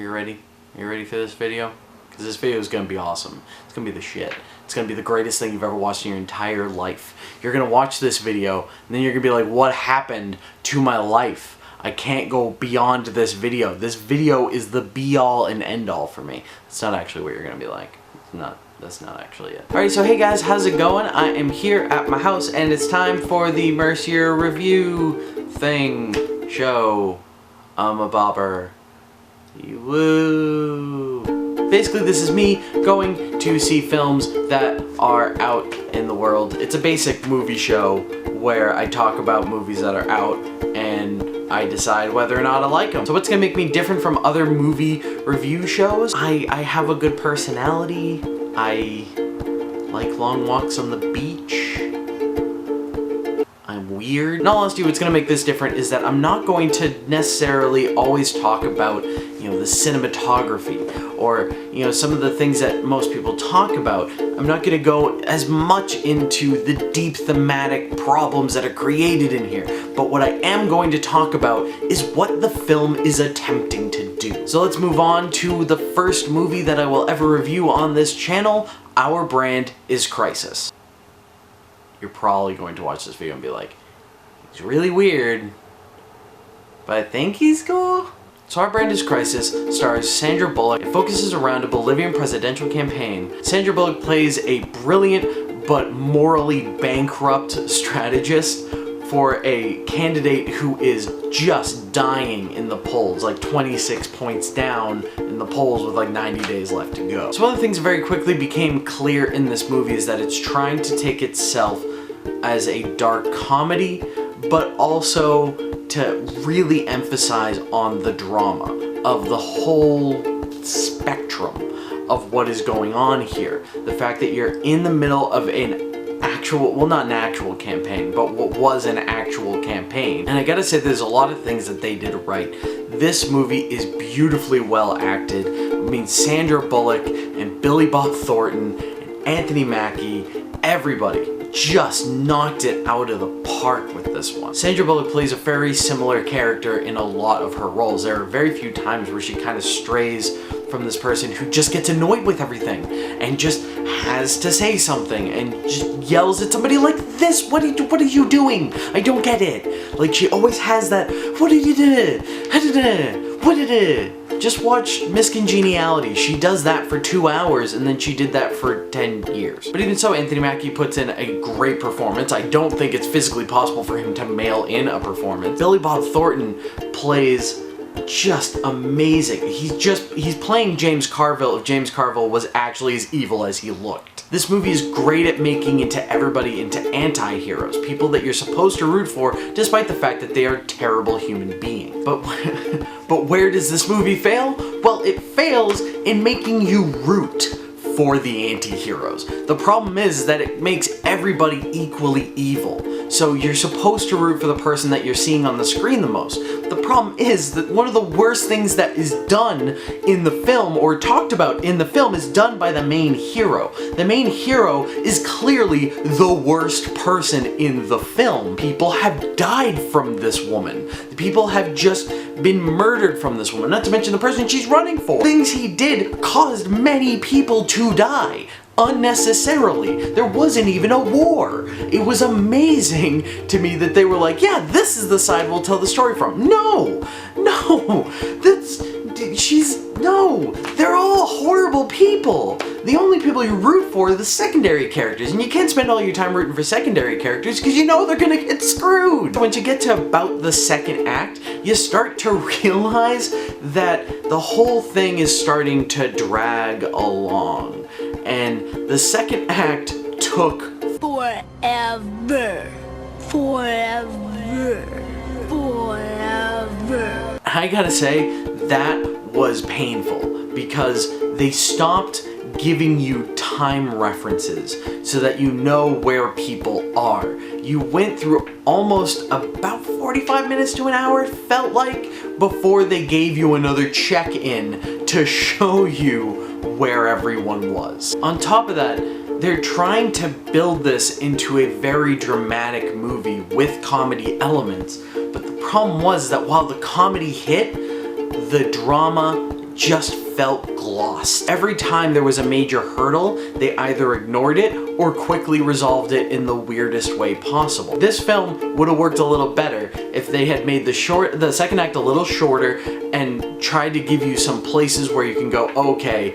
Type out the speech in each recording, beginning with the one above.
you ready? Are you ready for this video? Because this video is going to be awesome. It's going to be the shit. It's going to be the greatest thing you've ever watched in your entire life. You're going to watch this video, and then you're going to be like, what happened to my life? I can't go beyond this video. This video is the be-all and end-all for me. That's not actually what you're going to be like. That's not actually it. Alright, so hey guys, how's it going? I am here at my house, and it's time for the Mercier review thing, show. I'm a bobber. Woo! Basically, this is me going to see films that are out in the world. It's a basic movie show where I talk about movies that are out and I decide whether or not I like them. So what's gonna make me different from other movie review shows? I have a good personality. I like long walks on the beach. I'm weird. In all honesty, what's gonna make this different is that I'm not going to necessarily always talk about, you know, the cinematography or, you know, some of the things that most people talk about. I'm not gonna go as much into the deep thematic problems that are created in here. But what I am going to talk about is what the film is attempting to do. So let's move on to the first movie that I will ever review on this channel. Our brand is Crisis. You're probably going to watch this video and be like, he's really weird, but I think he's cool. So Our Brand is Crisis stars Sandra Bullock. It focuses around a Bolivian presidential campaign. Sandra Bullock plays a brilliant but morally bankrupt strategist for a candidate who is just dying in the polls, like 26 points down in the polls with like 90 days left to go. So one of the things that very quickly became clear in this movie is that it's trying to take itself as a dark comedy, but also to really emphasize on the drama of the whole spectrum of what is going on here. The fact that you're in the middle of an actual, well, not an actual campaign, but what was an actual campaign. And I gotta say, there's a lot of things that they did right. This movie is beautifully well acted. I mean, Sandra Bullock and Billy Bob Thornton and Anthony Mackie, everybody just knocked it out of the park with this one. Sandra Bullock plays a very similar character in a lot of her roles. There are very few times where she kind of strays from this person who just gets annoyed with everything and just has to say something and just yells at somebody like this. What are you doing? I don't get it. Like, she always has that, what did you do? What did it? Just watch Miss Congeniality. She does that for 2 hours and then she did that for 10 years. But even so, Anthony Mackie puts in a great performance. I don't think it's physically possible for him to mail in a performance. Billy Bob Thornton plays just amazing. He's playing James Carville if James Carville was actually as evil as he looked. This movie is great at making everybody into anti-heroes, people that you're supposed to root for despite the fact that they are terrible human beings. But where does this movie fail? Well, it fails in making you root for the anti-heroes. The problem is that it makes everybody equally evil. So you're supposed to root for the person that you're seeing on the screen the most. The problem is that one of the worst things that is done in the film, or talked about in the film, is done by the main hero. The main hero is clearly the worst person in the film. People have died from this woman. People have just been murdered from this woman, not to mention the person she's running for. Things he did caused many people to die. Unnecessarily. There wasn't even a war. It was amazing to me that they were like, yeah, this is the side we'll tell the story from. No, they're all horrible people. The only people you root for are the secondary characters, and you can't spend all your time rooting for secondary characters because you know they're gonna get screwed. Once you get to about the second act, you start to realize that the whole thing is starting to drag along. And the second act took forever. I gotta say, that was painful because they stopped giving you time references so that you know where people are. You went through almost about 45 minutes to an hour, it felt like, before they gave you another check-in to show you where everyone was. On top of that, they're trying to build this into a very dramatic movie with comedy elements, but the problem was that while the comedy hit, the drama just felt glossed. Every time there was a major hurdle, they either ignored it or quickly resolved it in the weirdest way possible. This film would have worked a little better if they had made the second act a little shorter and tried to give you some places where you can go, okay,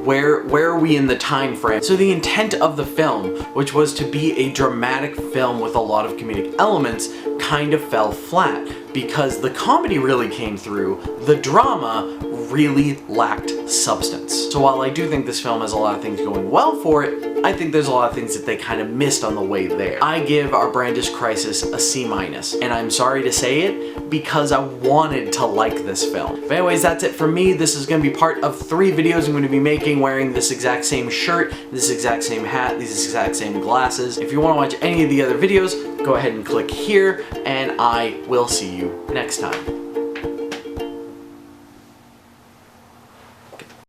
where are we in the time frame? So the intent of the film, which was to be a dramatic film with a lot of comedic elements, kind of fell flat because the comedy really came through, the drama really lacked substance. So while I do think this film has a lot of things going well for it, I think there's a lot of things that they kind of missed on the way there. I give Our Brandish Crisis a C-, and I'm sorry to say it because I wanted to like this film. But anyways, that's it for me. This is going to be part of 3 videos I'm going to be making wearing this exact same shirt, this exact same hat, these exact same glasses. If you want to watch any of the other videos, go ahead and click here, and I will see you next time.